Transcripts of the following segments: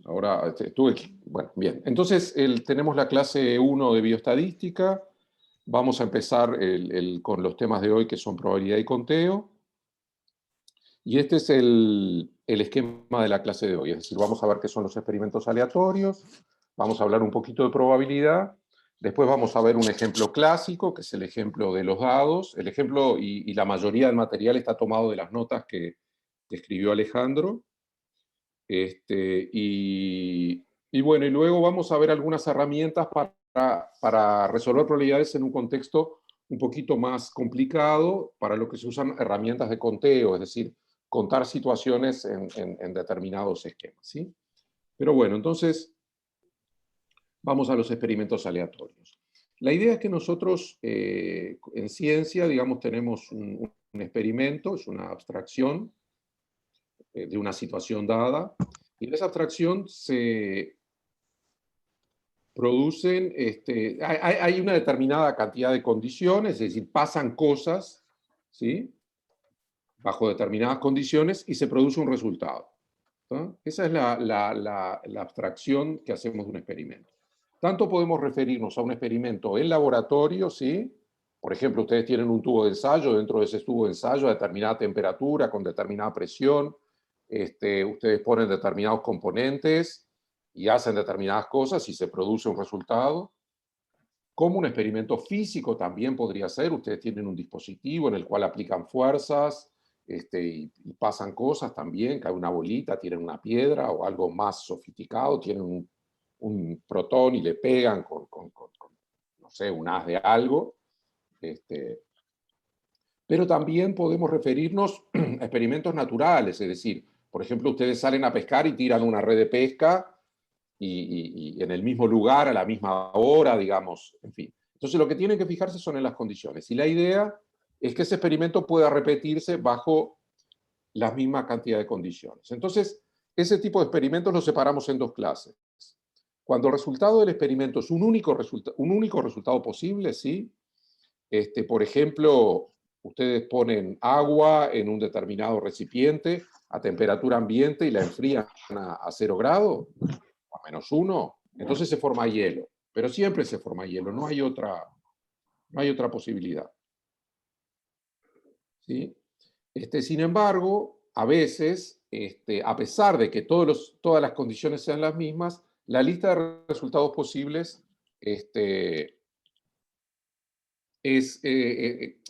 Ahora estuve aquí. Bueno, bien. Entonces tenemos la clase 1 de bioestadística. Vamos a empezar con los temas de hoy, que son probabilidad y conteo. Y este es el esquema de la clase de hoy. Es decir, vamos a ver qué son los experimentos aleatorios, vamos a hablar un poquito de probabilidad, después vamos a ver un ejemplo clásico, que es el ejemplo de los dados. El ejemplo y la mayoría del material está tomado de las notas que escribió Alejandro. Y bueno, y luego vamos a ver algunas herramientas para resolver probabilidades en un contexto un poquito más complicado, para lo que se usan herramientas de conteo, es decir, contar situaciones en determinados esquemas, ¿sí? Pero bueno, entonces vamos a los experimentos aleatorios. La idea es que nosotros en ciencia, digamos, tenemos un experimento, es una abstracción de una situación dada, y en esa abstracción se producen, hay una determinada cantidad de condiciones, es decir, pasan cosas, ¿sí? Bajo determinadas condiciones y se produce un resultado, ¿no? Esa es la abstracción que hacemos de un experimento. Tanto podemos referirnos a un experimento en laboratorio, ¿sí? Por ejemplo, ustedes tienen un tubo de ensayo, dentro de ese tubo de ensayo a determinada temperatura, con determinada presión, ustedes ponen determinados componentes y hacen determinadas cosas y se produce un resultado. Como un experimento físico también podría ser, ustedes tienen un dispositivo en el cual aplican fuerzas y pasan cosas también, cae una bolita, tienen una piedra o algo más sofisticado, tienen un protón y le pegan con, no sé, un haz de algo. Pero también podemos referirnos a experimentos naturales, es decir, por ejemplo, ustedes salen a pescar y tiran una red de pesca y en el mismo lugar, a la misma hora, digamos, en fin. Entonces lo que tienen que fijarse son en las condiciones. Y la idea es que ese experimento pueda repetirse bajo la misma cantidad de condiciones. Entonces, ese tipo de experimentos los separamos en dos clases. Cuando el resultado del experimento es un único resultado posible, ¿sí? Por ejemplo, ustedes ponen agua en un determinado recipiente a temperatura ambiente y la enfrían a 0 grados, a -1, entonces se forma hielo. Pero siempre se forma hielo, no hay otra posibilidad, ¿sí? Sin embargo, a veces, a pesar de que todas las condiciones sean las mismas, la lista de resultados posibles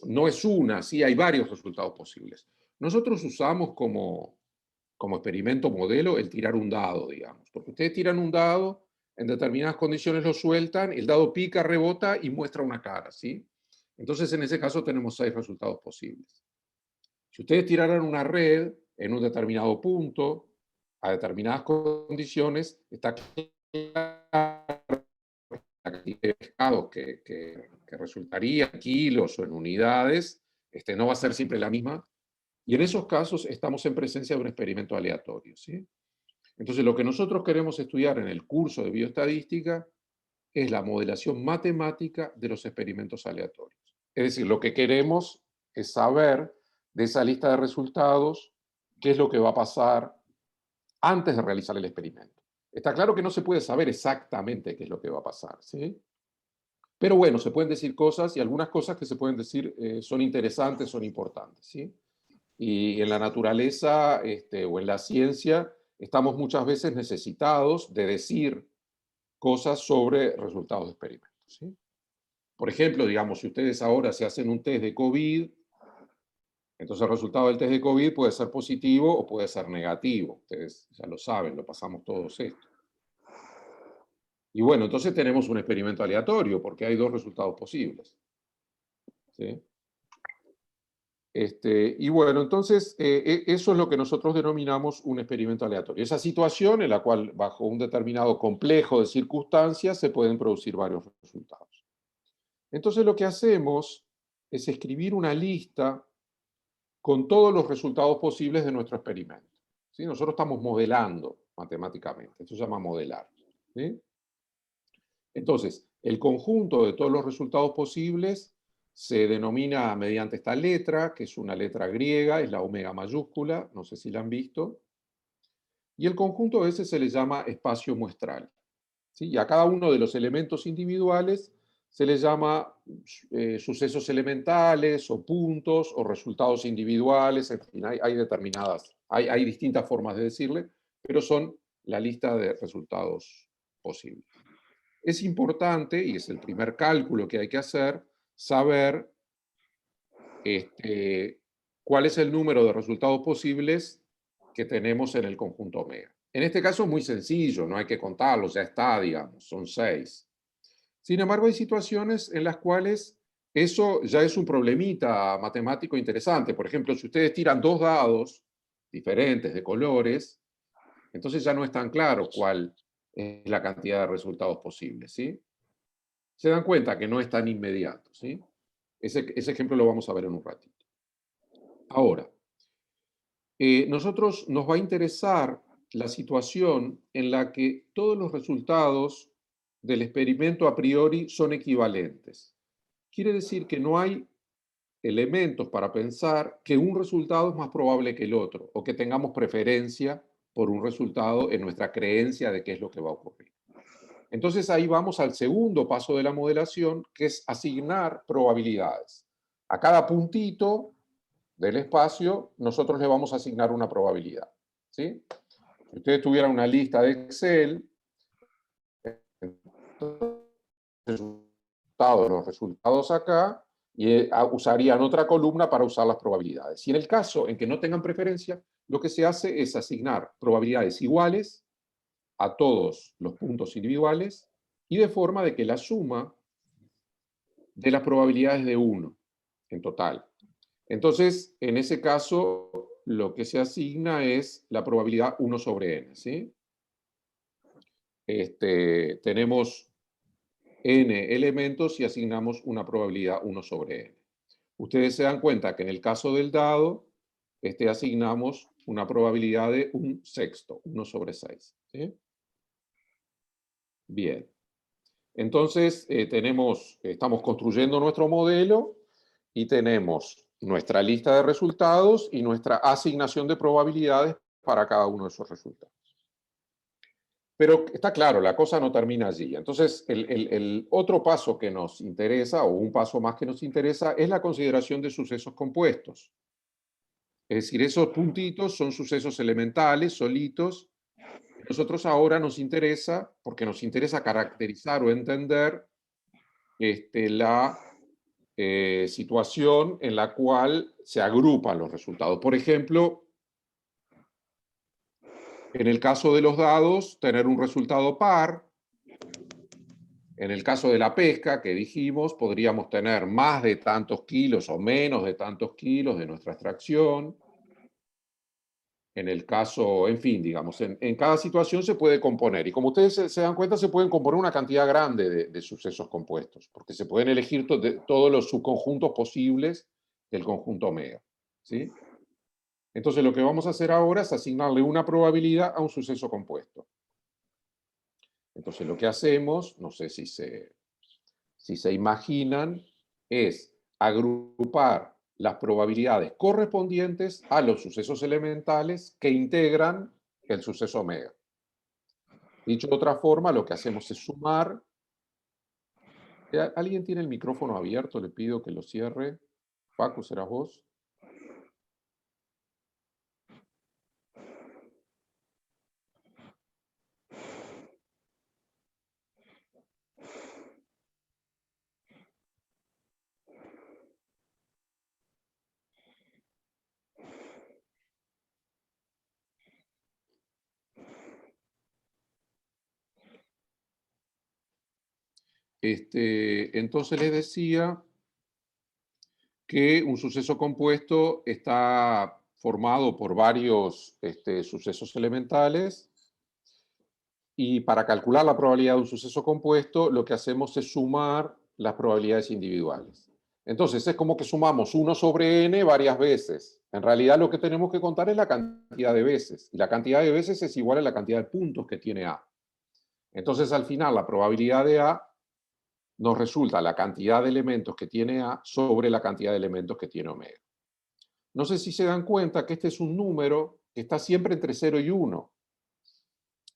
no es una, sí, hay varios resultados posibles. Nosotros usamos como experimento modelo el tirar un dado, digamos, porque ustedes tiran un dado, en determinadas condiciones lo sueltan, el dado pica, rebota y muestra una cara, ¿sí? Entonces, en ese caso tenemos 6 resultados posibles. Si ustedes tiraran una red en un determinado punto, a determinadas condiciones, está claro la cantidad de pescado que resultaría en kilos o en unidades, no va a ser siempre la misma. Y en esos casos estamos en presencia de un experimento aleatorio, ¿sí? Entonces, lo que nosotros queremos estudiar en el curso de bioestadística es la modelación matemática de los experimentos aleatorios. Es decir, lo que queremos es saber de esa lista de resultados qué es lo que va a pasar antes de realizar el experimento. Está claro que no se puede saber exactamente qué es lo que va a pasar, ¿sí? Pero bueno, se pueden decir cosas y algunas cosas que se pueden decir son interesantes, son importantes, ¿sí? Y en la naturaleza o en la ciencia estamos muchas veces necesitados de decir cosas sobre resultados de experimentos, ¿sí? Por ejemplo, digamos, si ustedes ahora se hacen un test de COVID, entonces el resultado del test de COVID puede ser positivo o puede ser negativo. Ustedes ya lo saben, lo pasamos todos esto. Y bueno, entonces tenemos un experimento aleatorio porque hay dos resultados posibles, ¿sí? Y bueno, entonces eso es lo que nosotros denominamos un experimento aleatorio. Esa situación en la cual bajo un determinado complejo de circunstancias se pueden producir varios resultados. Entonces lo que hacemos es escribir una lista con todos los resultados posibles de nuestro experimento, ¿sí? Nosotros estamos modelando matemáticamente, esto se llama modelar, ¿sí? Entonces, el conjunto de todos los resultados posibles se denomina mediante esta letra, que es una letra griega, es la omega mayúscula, no sé si la han visto. Y el conjunto ese se le llama espacio muestral, ¿sí? Y a cada uno de los elementos individuales se les llama sucesos elementales o puntos o resultados individuales, en fin, hay distintas formas de decirle, pero son la lista de resultados posibles. Es importante, y es el primer cálculo que hay que hacer, saber cuál es el número de resultados posibles que tenemos en el conjunto omega. En este caso es muy sencillo, no hay que contarlos, ya está, digamos, son 6. Sin embargo, hay situaciones en las cuales eso ya es un problemita matemático interesante. Por ejemplo, si ustedes tiran 2 dados diferentes de colores, entonces ya no es tan claro cuál es la cantidad de resultados posibles, ¿sí? Se dan cuenta que no es tan inmediato, ¿sí? Ese ejemplo lo vamos a ver en un ratito. Ahora, nosotros nos va a interesar la situación en la que todos los resultados del experimento a priori son equivalentes. Quiere decir que no hay elementos para pensar que un resultado es más probable que el otro o que tengamos preferencia por un resultado en nuestra creencia de qué es lo que va a ocurrir. Entonces ahí vamos al segundo paso de la modelación, que es asignar probabilidades. A cada puntito del espacio, nosotros le vamos a asignar una probabilidad, ¿sí? Si ustedes tuvieran una lista de Excel, los resultados acá, y usarían otra columna para usar las probabilidades. Y en el caso en que no tengan preferencia, lo que se hace es asignar probabilidades iguales a todos los puntos individuales y de forma de que la suma de las probabilidades de 1 en total. Entonces, en ese caso, lo que se asigna es la probabilidad 1 sobre n, ¿sí? Tenemos n elementos y asignamos una probabilidad 1 sobre n. Ustedes se dan cuenta que en el caso del dado, asignamos una probabilidad de 1/6, 1 sobre 6, ¿sí? Bien. Entonces, estamos construyendo nuestro modelo y tenemos nuestra lista de resultados y nuestra asignación de probabilidades para cada uno de esos resultados. Pero está claro, la cosa no termina allí. Entonces, el otro paso que nos interesa, o un paso más que nos interesa, es la consideración de sucesos compuestos. Es decir, esos puntitos son sucesos elementales, solitos. Nosotros ahora nos interesa, porque nos interesa caracterizar o entender la situación en la cual se agrupan los resultados. Por ejemplo, en el caso de los dados, tener un resultado par. En el caso de la pesca, que dijimos, podríamos tener más de tantos kilos o menos de tantos kilos de nuestra extracción. En el caso, en fin, digamos, en cada situación se puede componer. Y como ustedes se dan cuenta, se pueden componer una cantidad grande de sucesos compuestos, porque se pueden elegir todos los subconjuntos posibles del conjunto omega, ¿sí? Entonces, lo que vamos a hacer ahora es asignarle una probabilidad a un suceso compuesto. Entonces, lo que hacemos, no sé si se imaginan, es agrupar las probabilidades correspondientes a los sucesos elementales que integran el suceso omega. Dicho de otra forma, lo que hacemos es sumar. ¿Alguien tiene el micrófono abierto? Le pido que lo cierre. Paco, ¿serás vos? Entonces les decía que un suceso compuesto está formado por varios sucesos elementales, y para calcular la probabilidad de un suceso compuesto, lo que hacemos es sumar las probabilidades individuales. Entonces, es como que sumamos 1 sobre n varias veces. En realidad, lo que tenemos que contar es la cantidad de veces. Y la cantidad de veces es igual a la cantidad de puntos que tiene A. Entonces, al final, la probabilidad de A nos resulta la cantidad de elementos que tiene A sobre la cantidad de elementos que tiene omega. No sé si se dan cuenta que este es un número que está siempre entre 0 y 1.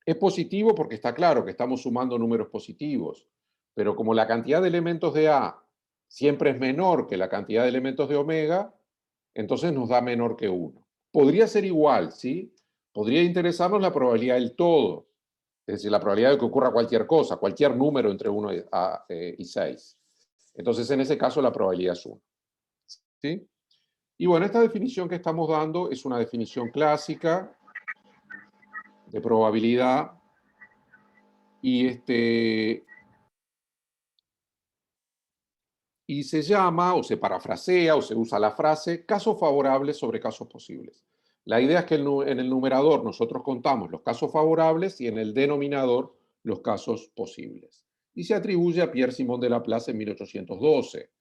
Es positivo porque está claro que estamos sumando números positivos, pero como la cantidad de elementos de A siempre es menor que la cantidad de elementos de omega, entonces nos da menor que 1. Podría ser igual, ¿sí? Podría interesarnos la probabilidad del todo, es decir, la probabilidad de que ocurra cualquier cosa, cualquier número entre 1 y 6. Entonces, en ese caso, la probabilidad es 1. ¿Sí? Y bueno, esta definición que estamos dando es una definición clásica de probabilidad y se llama, o se parafrasea, o se usa la frase, casos favorables sobre casos posibles. La idea es que en el numerador nosotros contamos los casos favorables y en el denominador los casos posibles. Y se atribuye a Pierre Simon de Laplace en 1812.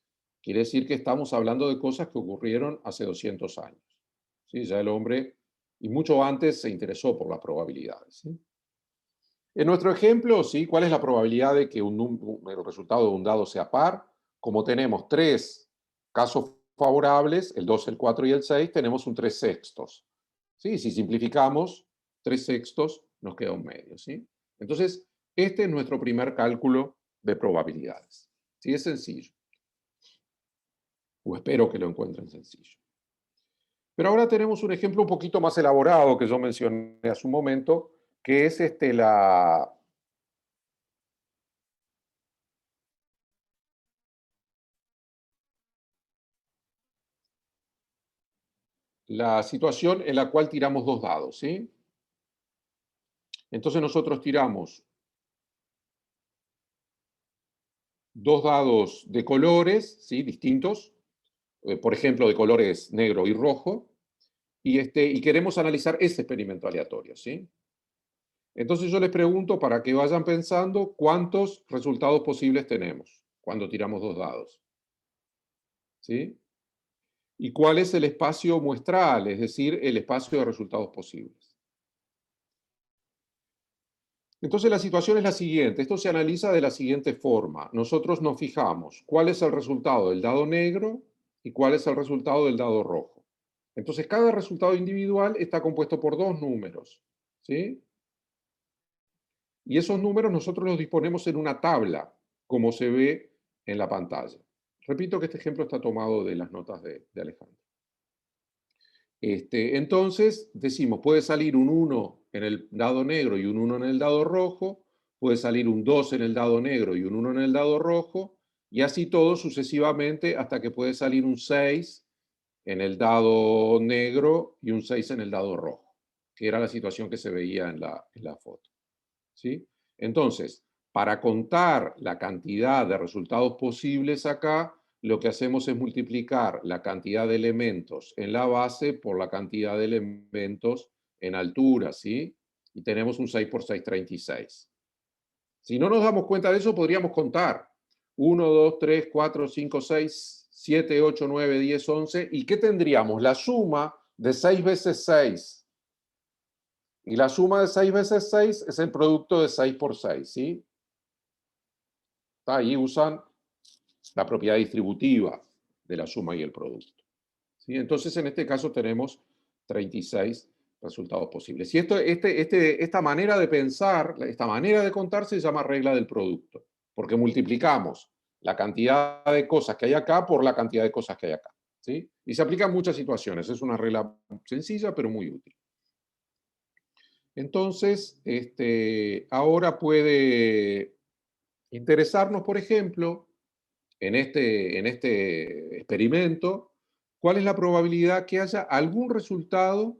Quiere decir que estamos hablando de cosas que ocurrieron hace 200 años. ¿Sí? Ya el hombre, y mucho antes, se interesó por las probabilidades. ¿Sí? En nuestro ejemplo, ¿sí? ¿Cuál es la probabilidad de que el resultado de un dado sea par? Como tenemos 3 casos favorables, el 2, el 4 y el 6, tenemos un 3 sextos. ¿Sí? Si simplificamos, 3 sextos nos queda un medio. ¿Sí? Entonces, este es nuestro primer cálculo de probabilidades. ¿Sí? Es sencillo. O espero que lo encuentren sencillo. Pero ahora tenemos un ejemplo un poquito más elaborado que yo mencioné hace un momento, que es la situación en la cual tiramos 2 dados, ¿sí? Entonces nosotros tiramos 2 dados de colores, ¿sí? Distintos, por ejemplo, de colores negro y rojo, y queremos analizar ese experimento aleatorio, ¿sí? Entonces yo les pregunto, para que vayan pensando, ¿cuántos resultados posibles tenemos cuando tiramos 2 dados? ¿Sí? ¿Y cuál es el espacio muestral, es decir, el espacio de resultados posibles? Entonces la situación es la siguiente, esto se analiza de la siguiente forma. Nosotros nos fijamos cuál es el resultado del dado negro y cuál es el resultado del dado rojo. Entonces cada resultado individual está compuesto por 2 números, ¿sí? Y esos números nosotros los disponemos en una tabla, como se ve en la pantalla. Repito que este ejemplo está tomado de las notas de Alejandro. Entonces, decimos, puede salir un 1 en el dado negro y un 1 en el dado rojo, puede salir un 2 en el dado negro y un 1 en el dado rojo, y así todo sucesivamente hasta que puede salir un 6 en el dado negro y un 6 en el dado rojo, que era la situación que se veía en la foto. ¿Sí? Entonces, para contar la cantidad de resultados posibles acá, lo que hacemos es multiplicar la cantidad de elementos en la base por la cantidad de elementos en altura, ¿sí? Y tenemos un 6 por 6, 36. Si no nos damos cuenta de eso, podríamos contar 1, 2, 3, 4, 5, 6, 7, 8, 9, 10, 11. ¿Y qué tendríamos? La suma de 6 veces 6. Y la suma de 6 veces 6 es el producto de 6 por 6, ¿sí? Ahí usan la propiedad distributiva de la suma y el producto. ¿Sí? Entonces, en este caso tenemos 36 resultados posibles. Y esta manera de pensar, esta manera de contar se llama regla del producto, porque multiplicamos la cantidad de cosas que hay acá por la cantidad de cosas que hay acá. ¿Sí? Y se aplica en muchas situaciones. Es una regla sencilla, pero muy útil. Entonces, ahora puede interesarnos, por ejemplo, en este experimento, cuál es la probabilidad que haya algún resultado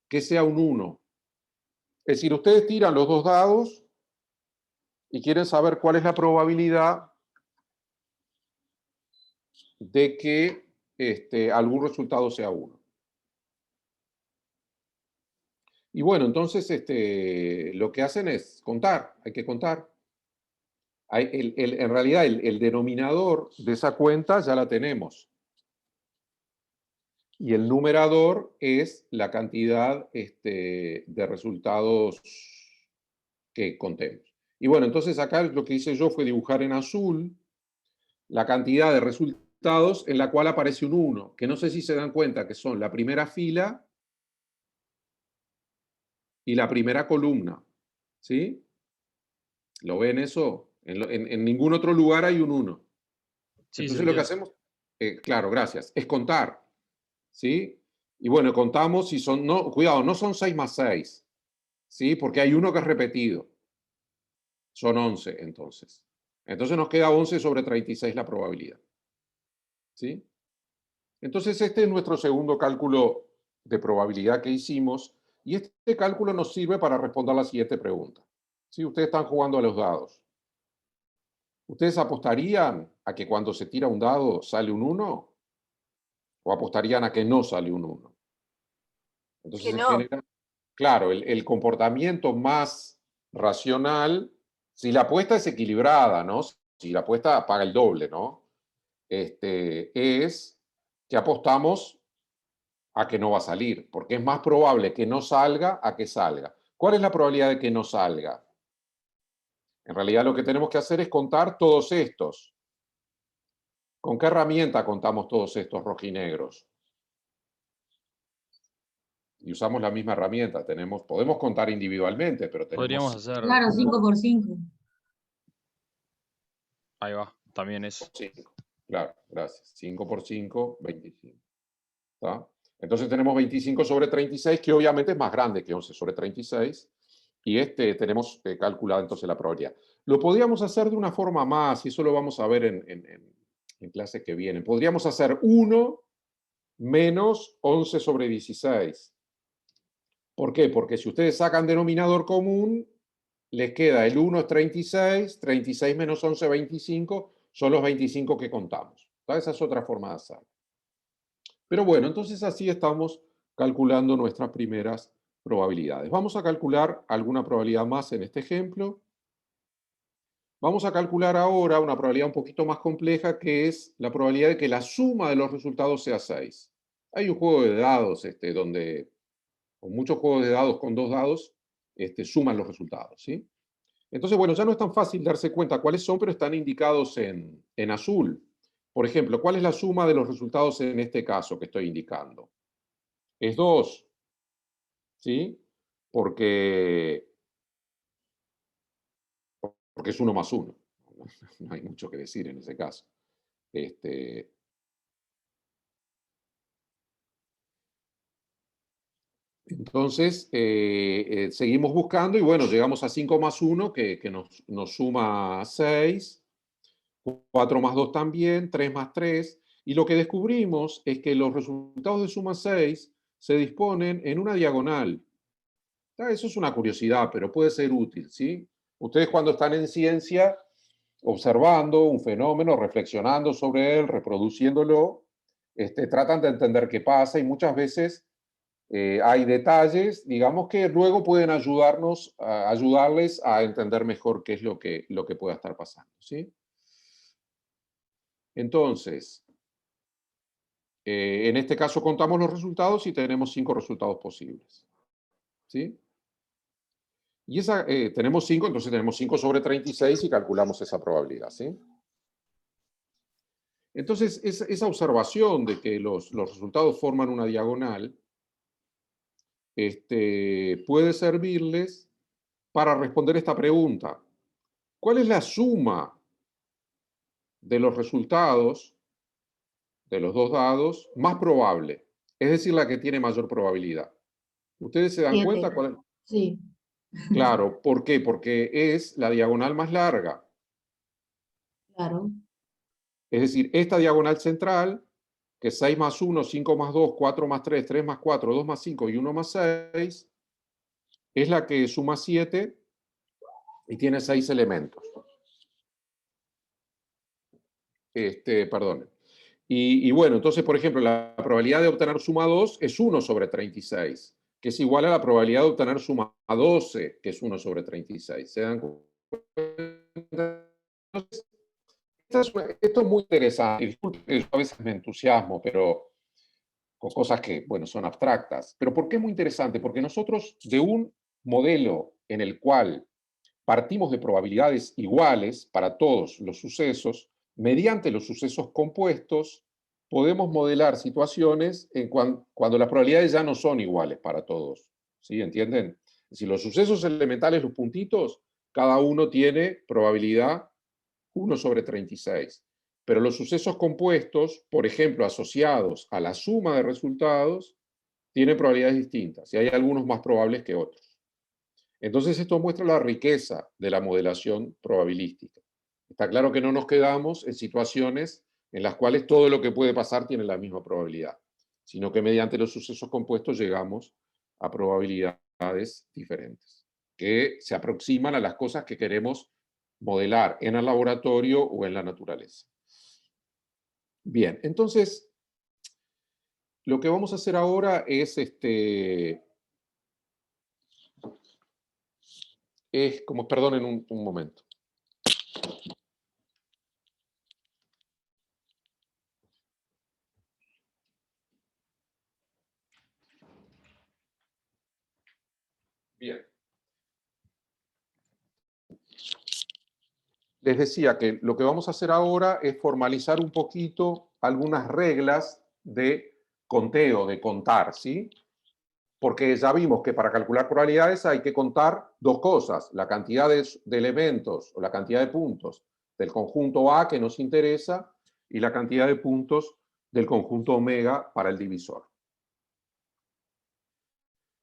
que sea un 1. Es decir, ustedes tiran los 2 dados y quieren saber cuál es la probabilidad de que algún resultado sea 1. Y bueno, entonces lo que hacen es contar, hay que contar. En realidad, el denominador de esa cuenta ya la tenemos. Y el numerador es la cantidad de resultados que contemos. Y bueno, entonces acá lo que hice yo fue dibujar en azul la cantidad de resultados en la cual aparece un 1, que no sé si se dan cuenta que son la primera fila y la primera columna. ¿Sí? ¿Lo ven eso? En ningún otro lugar hay un 1. Sí, se Entonces lo que entiende. hacemos, claro, gracias, es contar. ¿Sí? Y bueno, contamos si son, no, cuidado, no son 6 más 6, ¿sí? Porque hay uno que es repetido. Son 11 entonces. Entonces nos queda 11 sobre 36 la probabilidad. ¿Sí? Entonces este es nuestro segundo cálculo de probabilidad que hicimos y este cálculo nos sirve para responder la siguiente pregunta. ¿Sí? Ustedes están jugando a los dados. ¿Ustedes apostarían a que cuando se tira un dado sale un 1 o apostarían a que no sale un 1? Que Entonces, en no. general, claro, el comportamiento más racional, si la apuesta es equilibrada, ¿no? Si la apuesta paga el doble, ¿no? Es que apostamos a que no va a salir, porque es más probable que no salga a que salga. ¿Cuál es la probabilidad de que no salga? En realidad lo que tenemos que hacer es contar todos estos. ¿Con qué herramienta contamos todos estos rojinegros? Y usamos la misma herramienta. Podemos contar individualmente, pero Podríamos tenemos hacer, Claro, 5 por 5. ahí va, también es. 5. Claro, gracias. 5 por 5, 25. ¿Tá? Entonces tenemos 25 sobre 36, que obviamente es más grande que 11 sobre 36. Y tenemos calculada entonces la probabilidad. Lo podríamos hacer de una forma más, y eso lo vamos a ver en clases que vienen. Podríamos hacer 1 menos 11 sobre 16. ¿Por qué? Porque si ustedes sacan denominador común, les queda el 1 es 36, 36 menos 11, 25, son los 25 que contamos. Esa es otra forma de hacerlo. Pero bueno, entonces así estamos calculando nuestras primeras probabilidades. Vamos a calcular alguna probabilidad más en este ejemplo. Vamos a calcular ahora una probabilidad un poquito más compleja, que es la probabilidad de que la suma de los resultados sea 6. Hay un juego de dados donde, con muchos juegos de dados con 2 dados, suman los resultados, ¿sí? Entonces, bueno, ya no es tan fácil darse cuenta cuáles son, pero están indicados en azul. Por ejemplo, ¿cuál es la suma de los resultados en este caso que estoy indicando? Es 2, ¿sí? Porque, porque es 1 más 1. No hay mucho que decir en ese caso. Entonces, seguimos buscando y bueno, llegamos a 5 más 1, que nos suma 6. 4 más 2 también, 3 más 3. Y lo que descubrimos es que los resultados de suma 6 se disponen en una diagonal. Eso es una curiosidad, pero puede ser útil, ¿sí? Ustedes cuando están en ciencia, observando un fenómeno, reflexionando sobre él, reproduciéndolo, tratan de entender qué pasa y muchas veces hay detalles, digamos, que luego pueden ayudarles a entender mejor qué es lo que pueda estar pasando, ¿sí? Entonces, en este caso contamos los resultados y tenemos 5 resultados posibles. ¿Sí? Y tenemos 5, entonces tenemos 5 sobre 36 y calculamos esa probabilidad. ¿Sí? Entonces, esa observación de que los resultados forman una diagonal puede servirles para responder esta pregunta. ¿Cuál es la suma de los resultados de los dos dados más probable? Es decir, la que tiene mayor probabilidad. ¿Ustedes se dan 7. cuenta cuál es? Sí. Claro, ¿por qué? Porque es la diagonal más larga. Claro. Es decir, esta diagonal central, que es 6 más 1, 5 más 2, 4 más 3, 3 más 4, 2 más 5 y 1 más 6, es la que suma 7 y tiene 6 elementos. Perdón. Y bueno, entonces, por ejemplo, la probabilidad de obtener suma 2 es 1 sobre 36, que es igual a la probabilidad de obtener suma 12, que es 1 sobre 36. ¿Se dan cuenta? Esto es muy interesante. Disculpe que yo a veces me entusiasmo, pero con cosas que, bueno, son abstractas. Pero ¿por qué es muy interesante? Porque nosotros de un modelo en el cual partimos de probabilidades iguales para todos los sucesos, mediante los sucesos compuestos, podemos modelar situaciones cuando las probabilidades ya no son iguales para todos. ¿Sí? ¿Entienden? Es decir, los sucesos elementales, los puntitos, cada uno tiene probabilidad 1 sobre 36. Pero los sucesos compuestos, por ejemplo, asociados a la suma de resultados, tienen probabilidades distintas y hay algunos más probables que otros. Entonces esto muestra la riqueza de la modelación probabilística. Está claro que no nos quedamos en situaciones en las cuales todo lo que puede pasar tiene la misma probabilidad, sino que mediante los sucesos compuestos llegamos a probabilidades diferentes, que se aproximan a las cosas que queremos modelar en el laboratorio o en la naturaleza. Bien, entonces, lo que vamos a hacer ahora es como, perdonen un momento. Bien. Les decía que lo que vamos a hacer ahora es formalizar un poquito algunas reglas de conteo, de contar, ¿sí? Porque ya vimos que para calcular probabilidades hay que contar dos cosas, la cantidad de elementos o la cantidad de puntos del conjunto A que nos interesa y la cantidad de puntos del conjunto omega para el divisor.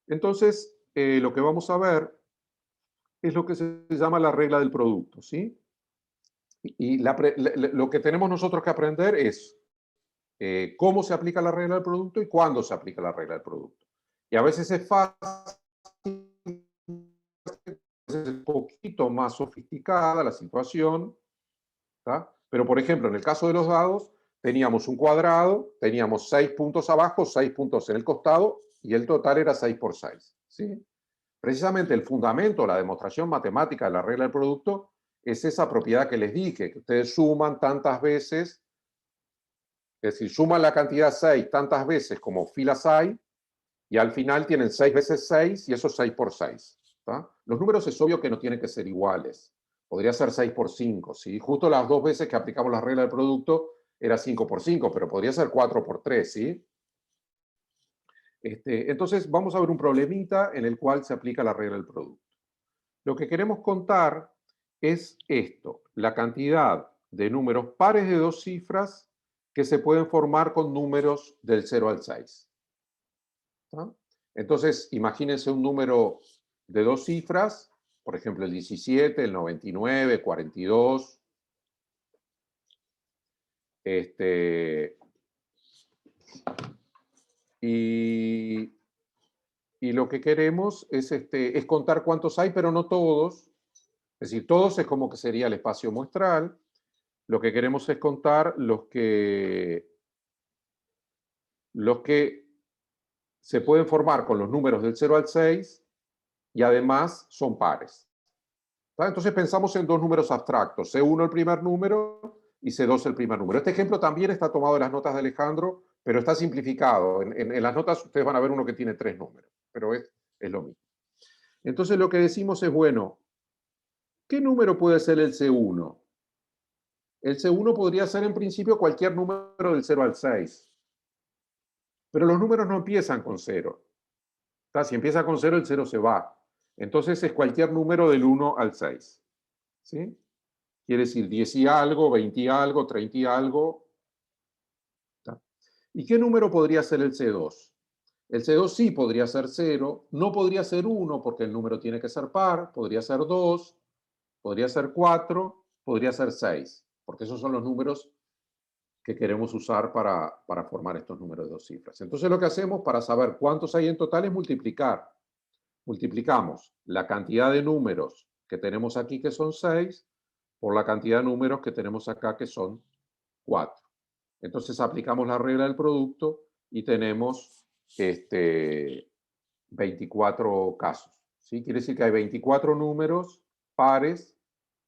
Entonces, lo que vamos a ver es lo que se llama la regla del producto, ¿sí? Y lo que tenemos nosotros que aprender es cómo se aplica la regla del producto y cuándo se aplica la regla del producto. Y a veces es fácil, es un poquito más sofisticada la situación, ¿tá? Pero por ejemplo, en el caso de los dados, teníamos un cuadrado, teníamos 6 puntos abajo, 6 puntos en el costado, y el total era 6 por 6, ¿sí? Precisamente el fundamento, la demostración matemática de la regla del producto, es esa propiedad que les dije, que ustedes suman tantas veces, es decir, suman la cantidad 6 tantas veces como filas hay, y al final tienen 6 veces 6, y eso es 6 por 6. ¿Tá? Los números es obvio que no tienen que ser iguales. Podría ser 6 por 5, ¿sí? Justo las dos veces que aplicamos la regla del producto era 5 por 5, pero podría ser 4 por 3, ¿sí? Entonces vamos a ver un problemita en el cual se aplica la regla del producto. Lo que queremos contar es esto, la cantidad de números pares de dos cifras que se pueden formar con números del 0 al 6. ¿Tá? Entonces, imagínense un número de dos cifras, por ejemplo, el 17, el 99, 42. Y lo que queremos es contar cuántos hay, pero no todos. Es decir, todos es como que sería el espacio muestral. Lo que queremos es contar los que se pueden formar con los números del 0 al 6 y además son pares. ¿Tá? Entonces pensamos en dos números abstractos, C1 el primer número y C2 el primer número. Este ejemplo también está tomado de las notas de Alejandro, pero está simplificado. En las notas ustedes van a ver uno que tiene 3 números, pero es lo mismo. Entonces lo que decimos es, bueno, ¿qué número puede ser el C1? El C1 podría ser en principio cualquier número del 0 al 6. Pero los números no empiezan con 0. ¿Tá? Si empieza con 0, el 0 se va. Entonces es cualquier número del 1 al 6. ¿Sí? Quiere decir 10 y algo, 20 y algo, 30 y algo. ¿Tá? ¿Y qué número podría ser el C2? El C2 sí podría ser 0, no podría ser 1 porque el número tiene que ser par, podría ser 2, podría ser 4, podría ser 6, porque esos son los números que queremos usar para formar estos números de dos cifras. Entonces lo que hacemos para saber cuántos hay en total es multiplicar. Multiplicamos la cantidad de números que tenemos aquí, que son 6, por la cantidad de números que tenemos acá, que son 4. Entonces aplicamos la regla del producto y tenemos 24 casos. ¿Sí? Quiere decir que hay 24 números pares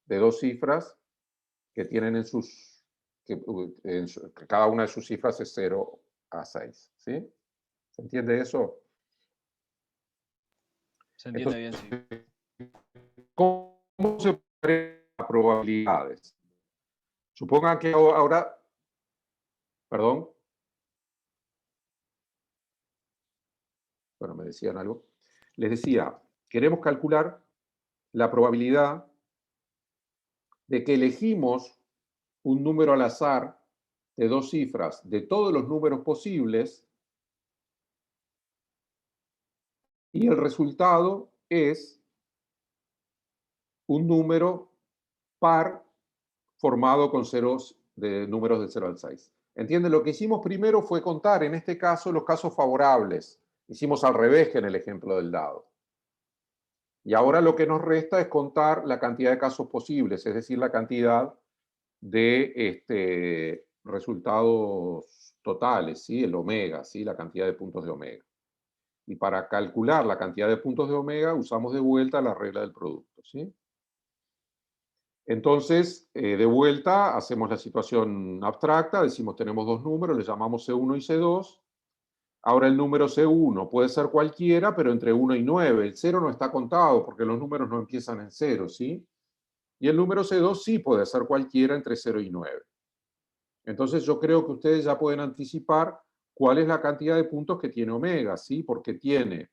de dos cifras que tienen que cada una de sus cifras es 0 a 6. ¿Sí? ¿Se entiende eso? Se entiende Entonces, bien, sí. ¿cómo se pueden las probabilidades? Supongan que ahora, perdón, bueno, me decían algo. Les decía, queremos calcular la probabilidad de que elegimos un número al azar de 2 cifras de todos los números posibles y el resultado es un número par formado con ceros de números del 0 al 6. ¿Entienden? Lo que hicimos primero fue contar, en este caso, los casos favorables. Hicimos al revés que en el ejemplo del dado. Y ahora lo que nos resta es contar la cantidad de casos posibles, es decir, la cantidad de resultados totales, ¿sí? El omega, ¿sí? La cantidad de puntos de omega. Y para calcular la cantidad de puntos de omega usamos de vuelta la regla del producto, ¿sí? Entonces, de vuelta, hacemos la situación abstracta, decimos tenemos dos números, les llamamos C1 y C2. Ahora el número C1 puede ser cualquiera, pero entre 1 y 9. El 0 no está contado porque los números no empiezan en 0, ¿sí? Y el número C2 sí puede ser cualquiera entre 0 y 9. Entonces yo creo que ustedes ya pueden anticipar cuál es la cantidad de puntos que tiene omega, ¿sí? Porque tiene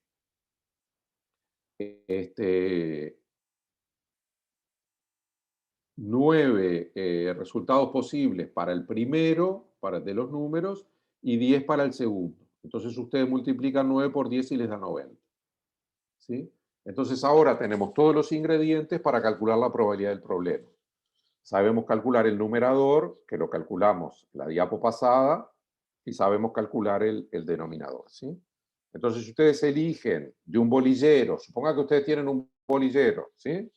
9 resultados posibles para el primero, de los números, y 10 para el segundo. Entonces ustedes multiplican 9 por 10 y les da 90. ¿Sí? Entonces ahora tenemos todos los ingredientes para calcular la probabilidad del problema. Sabemos calcular el numerador, que lo calculamos la diapo pasada, y sabemos calcular el denominador. ¿Sí? Entonces, si ustedes eligen de un bolillero, suponga que ustedes tienen un bolillero, ¿sí?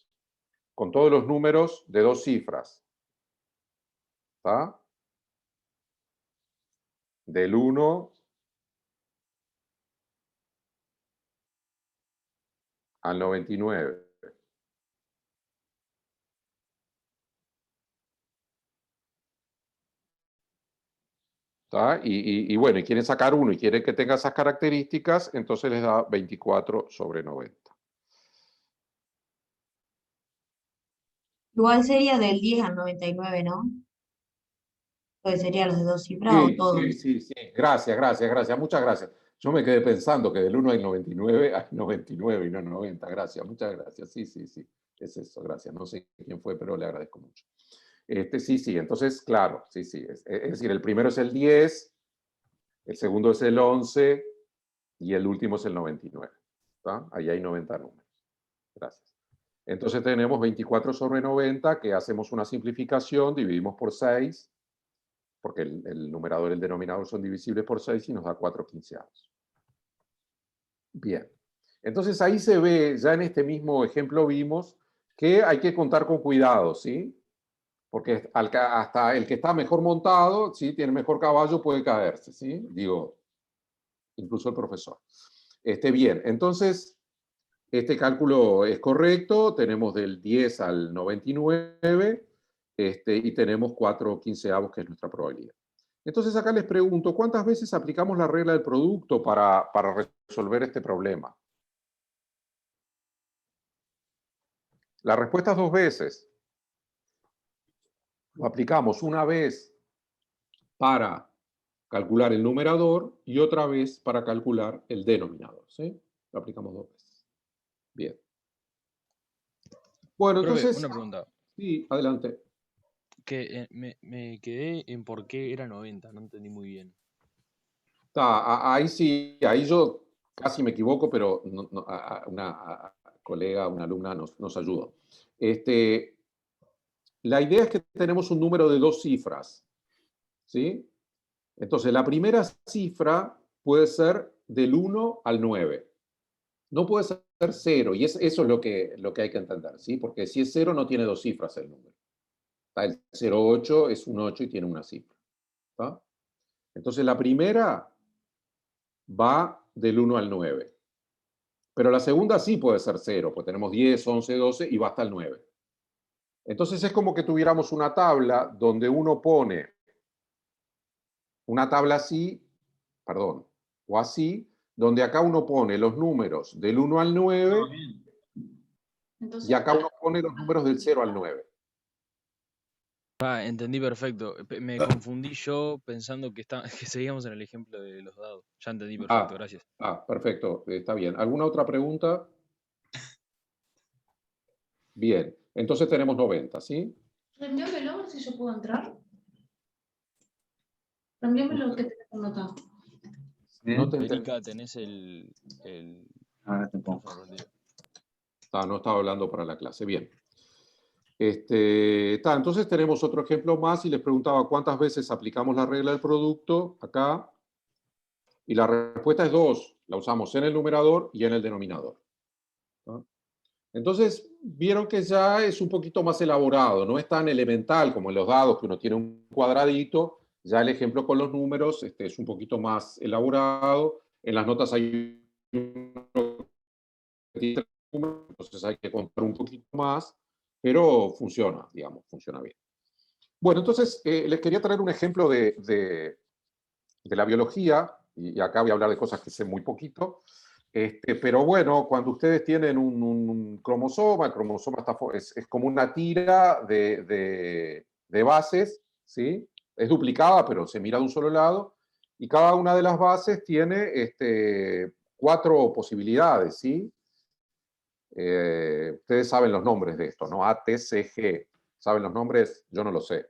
Con todos los números de 2 cifras. ¿Está? Del 1 al 99. ¿Está? Y bueno, y quieren sacar uno y quieren que tenga esas características, entonces les da 24 sobre 90. Igual sería del 10 al 99, ¿no? Pues sería los de 2 cifras o Sí, todos. sí, sí, sí. Gracias, gracias, gracias. Muchas gracias. Yo me quedé pensando que del 1 al 99 hay 99 y no 90. Gracias, muchas gracias. Sí, sí, sí. Es eso, gracias. No sé quién fue, pero le agradezco mucho. Sí, sí. Entonces, claro, sí, sí. Es decir, el primero es el 10, el segundo es el 11 y el último es el 99. ¿Está? Ahí hay 90 números. Gracias. Entonces tenemos 24 sobre 90, que hacemos una simplificación, dividimos por 6, porque el numerador y el denominador son divisibles por 6 y nos da 4 quinceavos. Bien. Entonces ahí se ve, ya en este mismo ejemplo vimos que hay que contar con cuidado, ¿sí? Porque hasta el que está mejor montado, ¿sí? Tiene mejor caballo, puede caerse, ¿sí? Digo, incluso el profesor. Bien, entonces, este cálculo es correcto, tenemos del 10 al 99, y tenemos 4 quinceavos, que es nuestra probabilidad. Entonces acá les pregunto, ¿cuántas veces aplicamos la regla del producto para resolver este problema? La respuesta es 2 veces. Lo aplicamos una vez para calcular el numerador y otra vez para calcular el denominador, ¿sí? Lo aplicamos 2 veces. Bien. Bueno, Profe, entonces, una pregunta. sí, adelante. Que me quedé en por qué era 90, no entendí muy bien. Ahí sí, ahí yo casi me equivoco, pero una colega, una alumna nos ayudó. La idea es que tenemos un número de 2 cifras, ¿sí? Entonces, la primera cifra puede ser del 1 al 9. No puede ser 0, y eso es lo que hay que entender, ¿sí? Porque si es 0, no tiene 2 cifras el número. El 0,8 es un 8 y tiene una cifra. ¿Está? Entonces, la primera va del 1 al 9. Pero la segunda sí puede ser 0, pues tenemos 10, 11, 12 y va hasta el 9. Entonces es como que tuviéramos una tabla donde uno pone una tabla así, perdón, o así, donde acá uno pone los números del 1 al 9 y acá uno pone los números del 0 al 9. Entendí perfecto. Me confundí yo pensando que, que seguíamos en el ejemplo de los dados. Ya entendí perfecto, gracias. Perfecto, está bien. ¿Alguna otra pregunta? Bien, entonces tenemos 90, ¿sí? Reenvíamelo a ver si yo puedo entrar. Reenvíamelo que tenés anotado. No te entendí. Erika, tenés el Ahora te pongo. micrófono prendido. No estaba hablando para la clase. Bien. Entonces tenemos otro ejemplo más y les preguntaba cuántas veces aplicamos la regla del producto acá. Y la respuesta es 2. La usamos en el numerador y en el denominador. ¿No? Entonces, vieron que ya es un poquito más elaborado. No es tan elemental como en los dados, que uno tiene un cuadradito. Ya el ejemplo con los números es un poquito más elaborado. En las notas hay entonces hay que contar un poquito más, pero funciona, digamos, funciona bien. Bueno, entonces les quería traer un ejemplo de la biología, y acá voy a hablar de cosas que sé muy poquito, pero bueno, cuando ustedes tienen un cromosoma, el cromosoma es como una tira de bases, ¿sí? Es duplicada, pero se mira de un solo lado, y cada una de las bases tiene 4 posibilidades, ¿sí? Ustedes saben los nombres de esto, ¿no? A, T, C, G. ¿Saben los nombres? Yo no lo sé.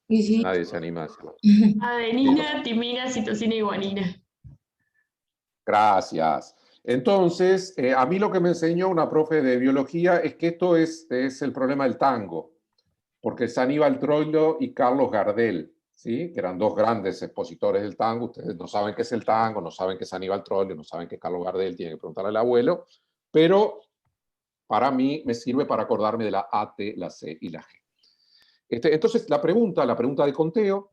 Y sí. Nadie se anima a decirlo. Adenina, timina, citosina y guanina. Gracias. Entonces, a mí lo que me enseñó una profe de biología es que esto es el problema del tango, porque es Aníbal Troilo y Carlos Gardel, ¿sí? Que eran 2 grandes expositores del tango. Ustedes no saben qué es el tango, no saben qué es Aníbal Troilo, no saben qué es Carlos Gardel, tienen que preguntarle al abuelo, pero para mí me sirve para acordarme de la A, T, la C y la G. Entonces, la pregunta de conteo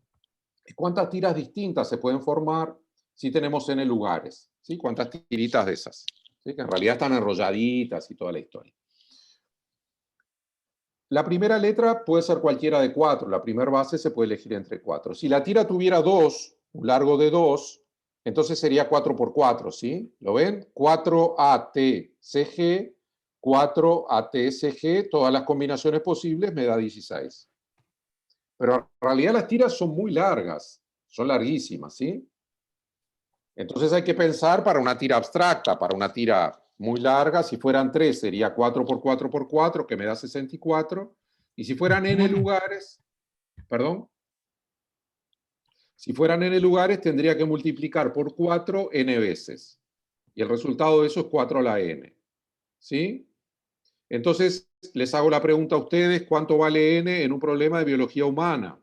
es cuántas tiras distintas se pueden formar si tenemos n lugares, ¿sí? Cuántas tiritas de esas, ¿sí? Que en realidad están enrolladitas y toda la historia. La primera letra puede ser cualquiera de 4, la primera base se puede elegir entre 4. Si la tira tuviera 2, un largo de 2, entonces sería 4 por 4, ¿sí? ¿Lo ven? 4ATCG, 4ATSG, todas las combinaciones posibles me da 16. Pero en realidad las tiras son muy largas, son larguísimas, ¿sí? Entonces hay que pensar para una tira abstracta, para una tira muy larga, si fueran 3 sería 4 por 4 por 4, que me da 64, y si fueran n lugares, perdón, si fueran n lugares tendría que multiplicar por 4 n veces, y el resultado de eso es 4 a la n, ¿sí? Entonces les hago la pregunta a ustedes, ¿cuánto vale n en un problema de biología humana?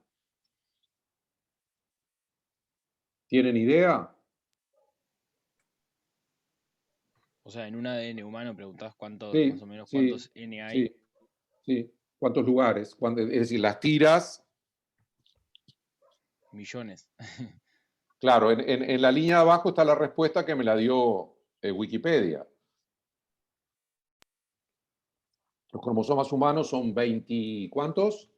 ¿Tienen idea? O sea, en un ADN humano preguntás cuántos, Sí, más o menos sí, cuántos N hay. sí, sí. ¿Cuántos lugares? Es decir, las tiras, Millones. claro, en la línea de abajo está la respuesta que me la dio Wikipedia. Los cromosomas humanos son 20, ¿cuántos?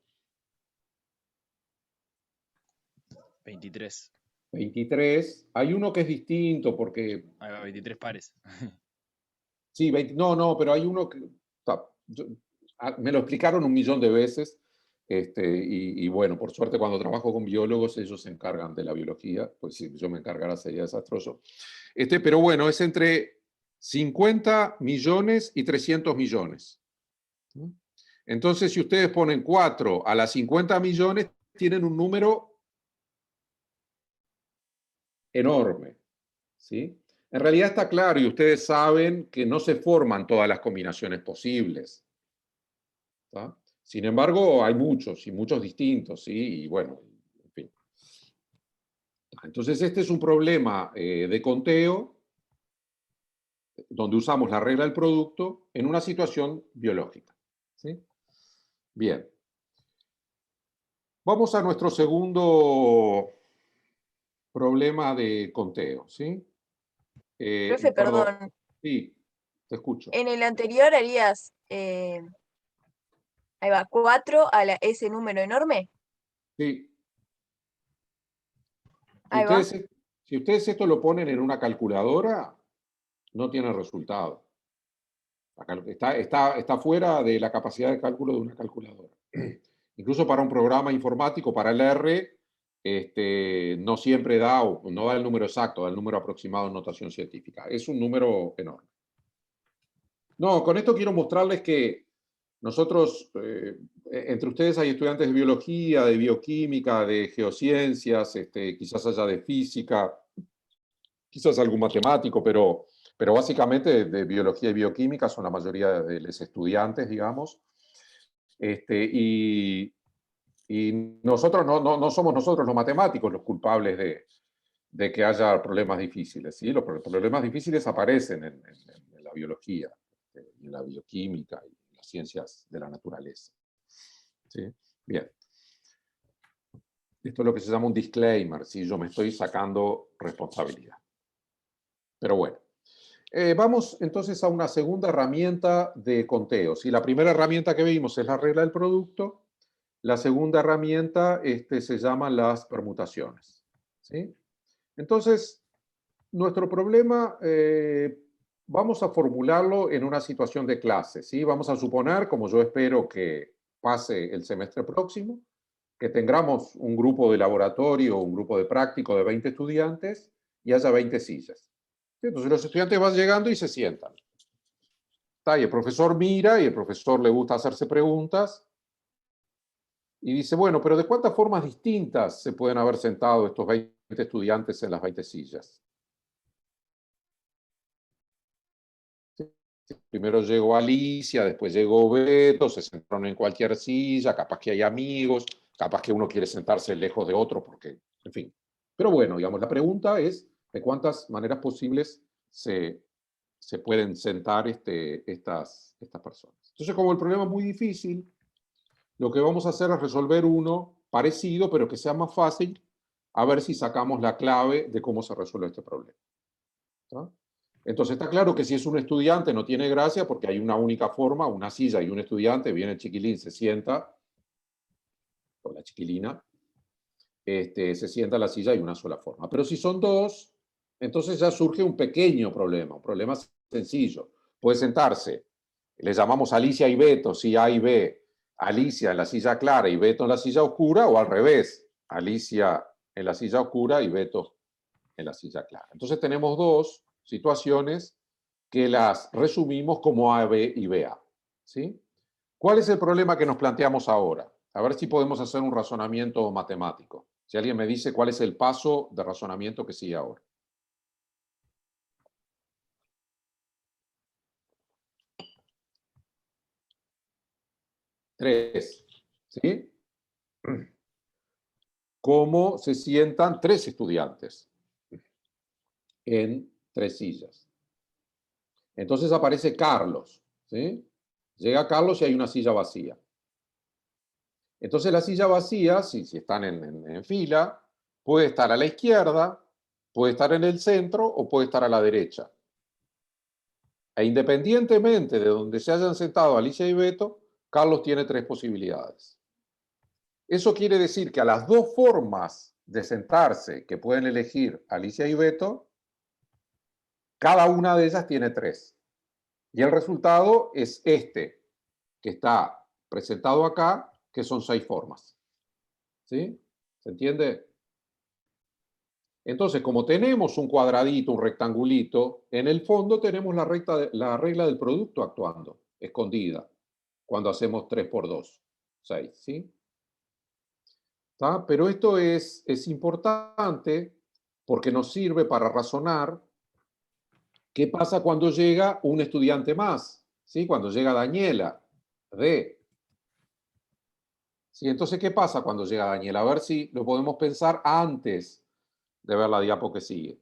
23. 23. Hay uno que es distinto porque... Ahí va, 23 pares. Sí, 20, no, pero hay uno que... Me lo explicaron 1.000.000 de veces. Y bueno, por suerte cuando trabajo con biólogos, ellos se encargan de la biología. Pues si yo me encargara sería desastroso. Pero bueno, es entre 50 millones y 300 millones. Entonces, si ustedes ponen 4 a las 50 millones, tienen un número enorme, ¿sí? En realidad está claro y ustedes saben que no se forman todas las combinaciones posibles, ¿tá? Sin embargo, hay muchos y muchos distintos, ¿sí? Y bueno, en fin. Entonces, este es un problema de conteo donde usamos la regla del producto en una situación biológica, ¿sí? Bien. Vamos a nuestro segundo problema de conteo, ¿sí? Profe, perdón. Sí, te escucho. En el anterior harías, ahí va, 4 a ese número enorme. Sí. Ahí va. Si ustedes esto lo ponen en una calculadora, no tiene resultado. Está fuera de la capacidad de cálculo de una calculadora. Incluso para un programa informático, para el R, no siempre da, o no da el número exacto, da el número aproximado en notación científica. Es un número enorme. No, con esto quiero mostrarles que nosotros, entre ustedes hay estudiantes de biología, de bioquímica, de geociencias, quizás haya de física, quizás algún matemático, pero básicamente de biología y bioquímica son la mayoría de los estudiantes, digamos. Y nosotros no somos nosotros los matemáticos los culpables de que haya problemas difíciles, ¿sí? Los problemas difíciles aparecen en la biología, en la bioquímica y en las ciencias de la naturaleza. ¿Sí? Bien. Esto es lo que se llama un disclaimer, ¿sí? Yo me estoy sacando responsabilidad. Pero bueno. Vamos entonces a una segunda herramienta de conteo. ¿Sí? La primera herramienta que vimos es la regla del producto. La segunda herramienta se llaman las permutaciones. ¿Sí? Entonces, nuestro problema vamos a formularlo en una situación de clase. ¿Sí? Vamos a suponer, como yo espero que pase el semestre próximo, que tengamos un grupo de laboratorio, un grupo de práctico de 20 estudiantes y haya 20 sillas. Entonces los estudiantes van llegando y se sientan. Y el profesor mira y el profesor le gusta hacerse preguntas y dice, bueno, pero ¿de cuántas formas distintas se pueden haber sentado estos 20 estudiantes en las 20 sillas? Primero llegó Alicia, después llegó Beto, se sentaron en cualquier silla, capaz que hay amigos, capaz que uno quiere sentarse lejos de otro, porque, en fin. Pero bueno, digamos, la pregunta es de cuántas maneras posibles se pueden sentar estas personas. Entonces, como el problema es muy difícil, lo que vamos a hacer es resolver uno parecido, pero que sea más fácil, a ver si sacamos la clave de cómo se resuelve este problema. ¿Está? Entonces está claro que si es un estudiante no tiene gracia porque hay una única forma, una silla y un estudiante, viene el chiquilín, se sienta, o la chiquilina, se sienta en la silla y una sola forma. Pero si son dos, entonces ya surge un pequeño problema, un problema sencillo. Puede sentarse, le llamamos Alicia y Beto, si A y B, Alicia en la silla clara y Beto en la silla oscura, o al revés, Alicia en la silla oscura y Beto en la silla clara. Entonces tenemos dos situaciones que las resumimos como A, B y BA. ¿Sí? ¿Cuál es el problema que nos planteamos ahora? A ver si podemos hacer un razonamiento matemático. Si alguien me dice cuál es el paso de razonamiento que sigue ahora. Tres. ¿Sí? ¿Cómo se sientan tres estudiantes en tres sillas? Entonces aparece Carlos. ¿Sí? Llega Carlos y hay una silla vacía. Entonces la silla vacía, si están en fila, puede estar a la izquierda, puede estar en el centro o puede estar a la derecha. E independientemente de donde se hayan sentado Alicia y Beto, Carlos tiene tres posibilidades. Eso quiere decir que a las dos formas de sentarse que pueden elegir Alicia y Beto, cada una de ellas tiene tres. Y el resultado es que está presentado acá, que son 6 formas. ¿Sí? ¿Se entiende? Entonces, como tenemos un cuadradito, un rectangulito, en el fondo tenemos la regla del producto actuando, escondida, cuando hacemos 3 por 2, 6, ¿sí? ¿Está? Pero esto es importante porque nos sirve para razonar qué pasa cuando llega un estudiante más, ¿sí? Cuando llega Daniela, D. ¿Sí? Entonces, ¿qué pasa cuando llega Daniela? A ver si lo podemos pensar antes de ver la diapo que sigue.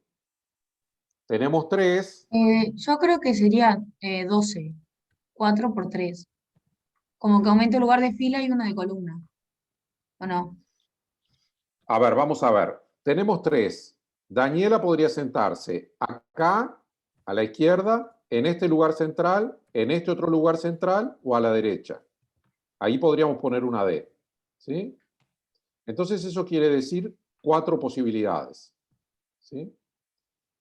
Tenemos 3. Yo creo que sería 12, 4 por 3. Como que aumenta el lugar de fila y uno de columna. ¿O no? A ver, vamos a ver. Tenemos 3. Daniela podría sentarse acá, a la izquierda, en este lugar central, en este otro lugar central o a la derecha. Ahí podríamos poner una D. ¿Sí? Entonces eso quiere decir 4 posibilidades. ¿Sí?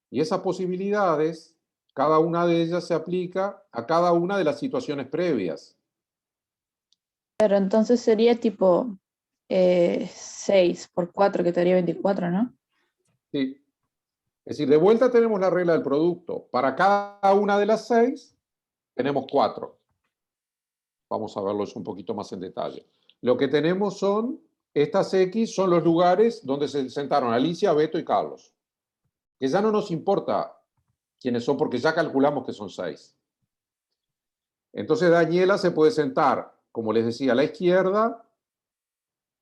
Y esas posibilidades, cada una de ellas se aplica a cada una de las situaciones previas. Pero entonces sería tipo 6 por 4, que te daría 24, ¿no? Sí. Es decir, de vuelta tenemos la regla del producto. Para cada una de las 6, tenemos 4. Vamos a verlo un poquito más en detalle. Lo que tenemos son, estas X son los lugares donde se sentaron Alicia, Beto y Carlos. Que ya no nos importa quiénes son, porque ya calculamos que son 6. Entonces Daniela se puede sentar, como les decía, a la izquierda,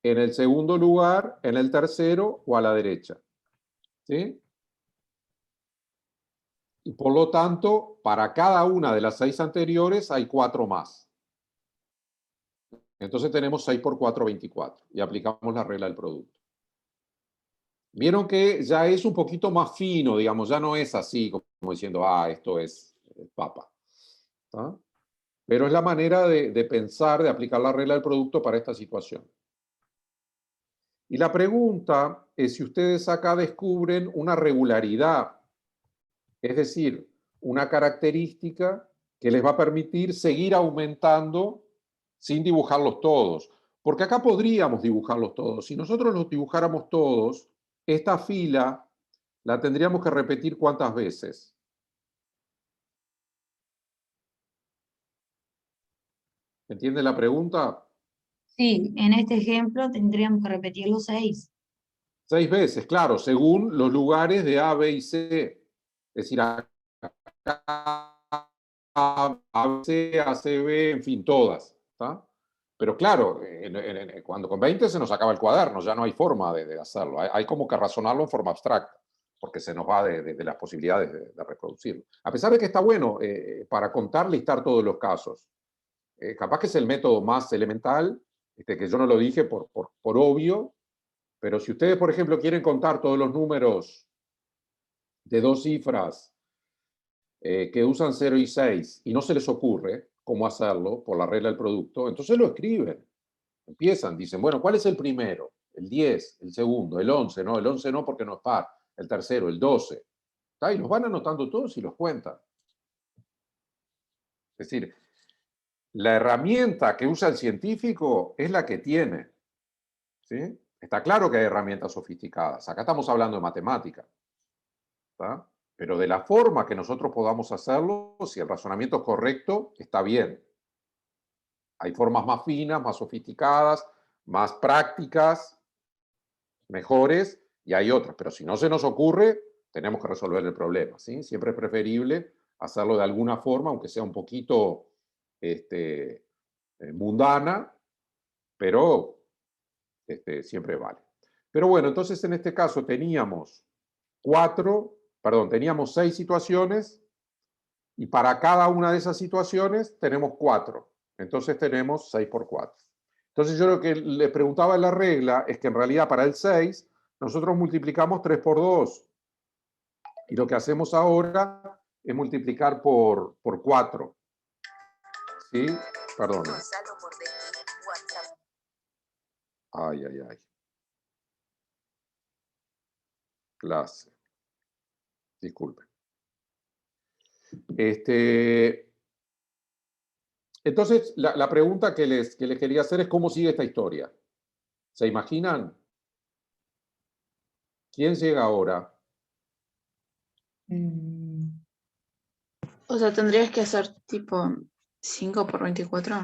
en el segundo lugar, en el tercero o a la derecha. ¿Sí? Y por lo tanto, para cada una de las 6 anteriores hay 4 más. Entonces tenemos 6 por 4, 24. Y aplicamos la regla del producto. Vieron que ya es un poquito más fino, digamos, ya no es así como diciendo, esto es papa. ¿Tá? Pero es la manera de pensar, de aplicar la regla del producto para esta situación. Y la pregunta es si ustedes acá descubren una regularidad, es decir, una característica que les va a permitir seguir aumentando sin dibujarlos todos. Porque acá podríamos dibujarlos todos. Si nosotros los dibujáramos todos, esta fila la tendríamos que repetir ¿cuántas veces? ¿Entiende la pregunta? Sí, en este ejemplo tendríamos que repetirlo 6. 6 veces, claro, según los lugares de A, B y C. Es decir, acá A, C, A, C, B, en fin, todas. ¿Tá? Pero claro, cuando con 20 se nos acaba el cuaderno, ya no hay forma de hacerlo. Hay como que razonarlo en forma abstracta, porque se nos va de las posibilidades de reproducirlo. A pesar de que está bueno para contar, listar todos los casos. Capaz que es el método más elemental, que yo no lo dije por obvio, pero si ustedes, por ejemplo, quieren contar todos los números de 2 cifras que usan 0 y 6 y no se les ocurre cómo hacerlo por la regla del producto, entonces lo escriben. Empiezan, dicen, bueno, ¿cuál es el primero? El 10, el segundo, el 11, no, el 11 no porque no es par, el tercero, el 12. ¿Tá? Y los van anotando todos y los cuentan. Es decir, la herramienta que usa el científico es la que tiene. ¿Sí? Está claro que hay herramientas sofisticadas. Acá estamos hablando de matemática. ¿Tá? Pero de la forma que nosotros podamos hacerlo, si el razonamiento es correcto, está bien. Hay formas más finas, más sofisticadas, más prácticas, mejores, y hay otras. Pero si no se nos ocurre, tenemos que resolver el problema. ¿Sí? Siempre es preferible hacerlo de alguna forma, aunque sea un poquito mundana, pero siempre vale. Pero bueno, entonces en este caso teníamos 6 situaciones y para cada una de esas situaciones tenemos 4. Entonces tenemos 6 por 4. Entonces yo lo que le preguntaba en la regla es que en realidad para el 6 nosotros multiplicamos 3 por 2. Y lo que hacemos ahora es multiplicar por 4. ¿Sí? Perdón. Ay. Clase. Disculpe. Entonces, la pregunta que les quería hacer es ¿cómo sigue esta historia? ¿Se imaginan? ¿Quién llega ahora? O sea, tendrías que hacer tipo 5 por 24.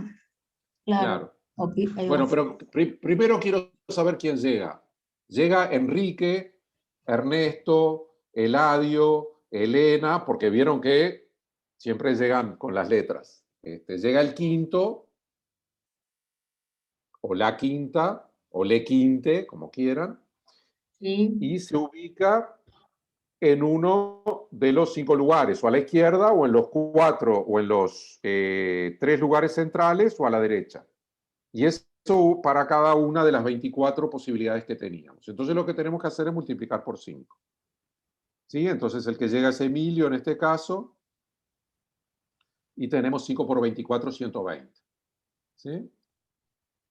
Claro. Bueno, pero primero quiero saber quién llega. Llega Enrique, Ernesto, Eladio, Elena, porque vieron que siempre llegan con las letras. Llega el quinto, o la quinta, o le quinte, como quieran, Sí. y se ubica en uno de los 5 lugares, o a la izquierda, o en los 4, o en los 3 lugares centrales, o a la derecha. Y eso para cada una de las 24 posibilidades que teníamos. Entonces lo que tenemos que hacer es multiplicar por 5. ¿Sí? Entonces el que llega es Emilio en este caso, y tenemos 5 por 24, 120. ¿Sí?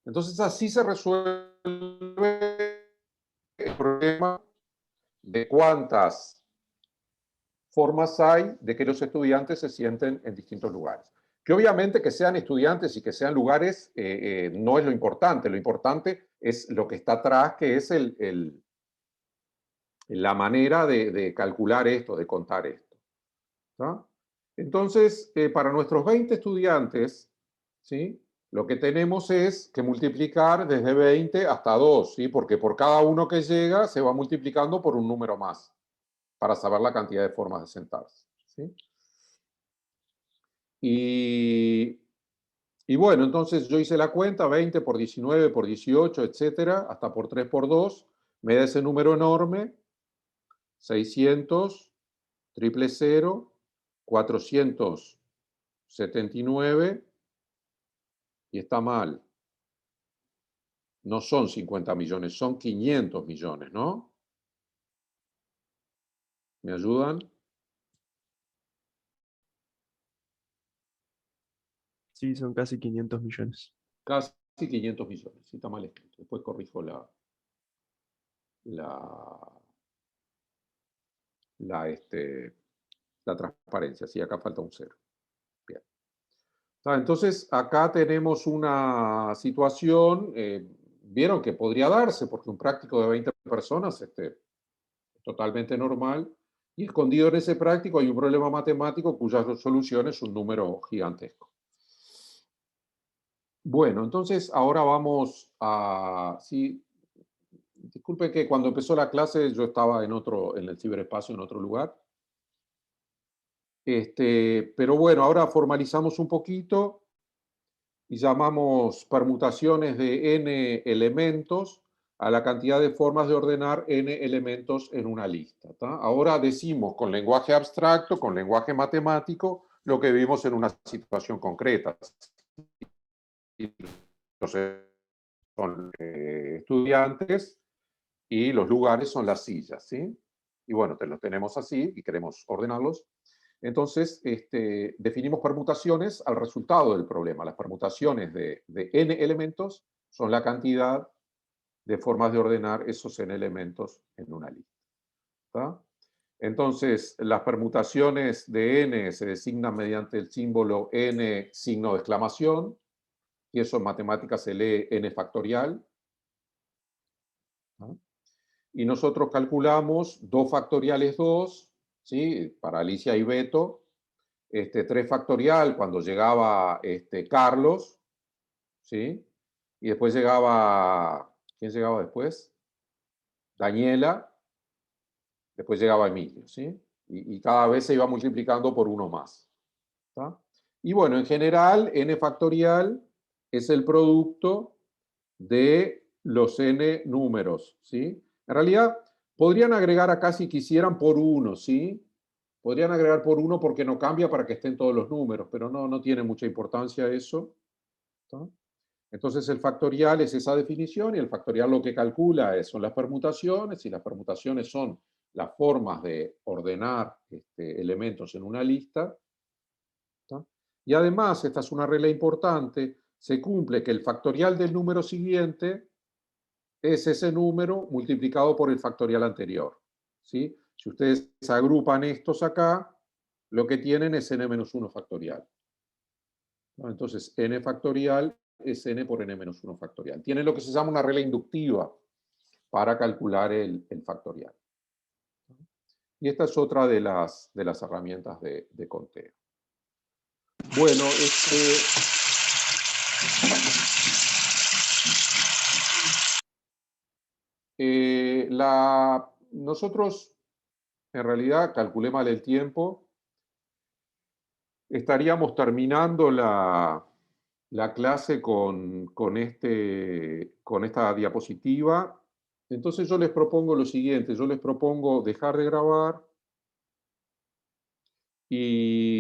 Entonces así se resuelve el problema de cuántas formas hay de que los estudiantes se sienten en distintos lugares. Que obviamente que sean estudiantes y que sean lugares no es lo importante es lo que está atrás, que es la manera de calcular esto, de contar esto. ¿No? Entonces, para nuestros 20 estudiantes, ¿sí? Lo que tenemos es que multiplicar desde 20 hasta 2, ¿sí? Porque por cada uno que llega se va multiplicando por un número más, para saber la cantidad de formas de sentarse, ¿sí? Y bueno, entonces yo hice la cuenta, 20 por 19 por 18, etcétera, hasta por 3 por 2, me da ese número enorme, 600, 000, 479, y está mal. No son 50 millones, son 500 millones, ¿no? ¿Me ayudan? Sí, son casi 500 millones. Casi 500 millones, sí, está mal escrito. Después corrijo la transparencia, sí, acá falta un 0. Bien. Entonces, acá tenemos una situación, vieron que podría darse, porque un práctico de 20 personas es totalmente normal, y escondido en ese práctico hay un problema matemático cuya solución es un número gigantesco. Bueno, entonces ahora vamos a... Sí, disculpen que cuando empezó la clase yo estaba en el ciberespacio, en otro lugar. Pero bueno, ahora formalizamos un poquito y llamamos permutaciones de n elementos a la cantidad de formas de ordenar n elementos en una lista. Ahora decimos con lenguaje abstracto, con lenguaje matemático, lo que vimos en una situación concreta. Entonces, son estudiantes y los lugares son las sillas, ¿sí? Y bueno, los tenemos así y queremos ordenarlos. Entonces, definimos permutaciones al resultado del problema. Las permutaciones de n elementos son la cantidad de formas de ordenar esos n elementos en una lista. ¿Tá? Entonces, las permutaciones de n se designan mediante el símbolo n signo de exclamación, y eso en matemáticas se lee n factorial. ¿Tá? Y nosotros calculamos 2 factoriales 2, ¿sí? Para Alicia y Beto, 3 factorial cuando llegaba Carlos, ¿sí? Y después llegaba, ¿quién llegaba después? Daniela, después llegaba Emilio, ¿sí? Y cada vez se iba multiplicando por uno más. ¿Tá? Y bueno, en general, n factorial es el producto de los n números, ¿sí? En realidad, podrían agregar acá si quisieran por 1, ¿sí? Podrían agregar por 1 porque no cambia para que estén todos los números, pero no tiene mucha importancia eso. ¿Tá? Entonces el factorial es esa definición y el factorial lo que calcula son las permutaciones, y las permutaciones son las formas de ordenar elementos en una lista. ¿Tá? Y además, esta es una regla importante, se cumple que el factorial del número siguiente es ese número multiplicado por el factorial anterior, ¿sí? Si ustedes agrupan estos acá, lo que tienen es n-1 factorial. ¿No? Entonces, n factorial es n por n-1 factorial. Tiene lo que se llama una regla inductiva para calcular el factorial. Y esta es otra de las herramientas de conteo. Bueno, nosotros, en realidad, calculé mal el tiempo. Estaríamos terminando la clase con esta diapositiva. Entonces yo les propongo lo siguiente, yo les propongo dejar de grabar y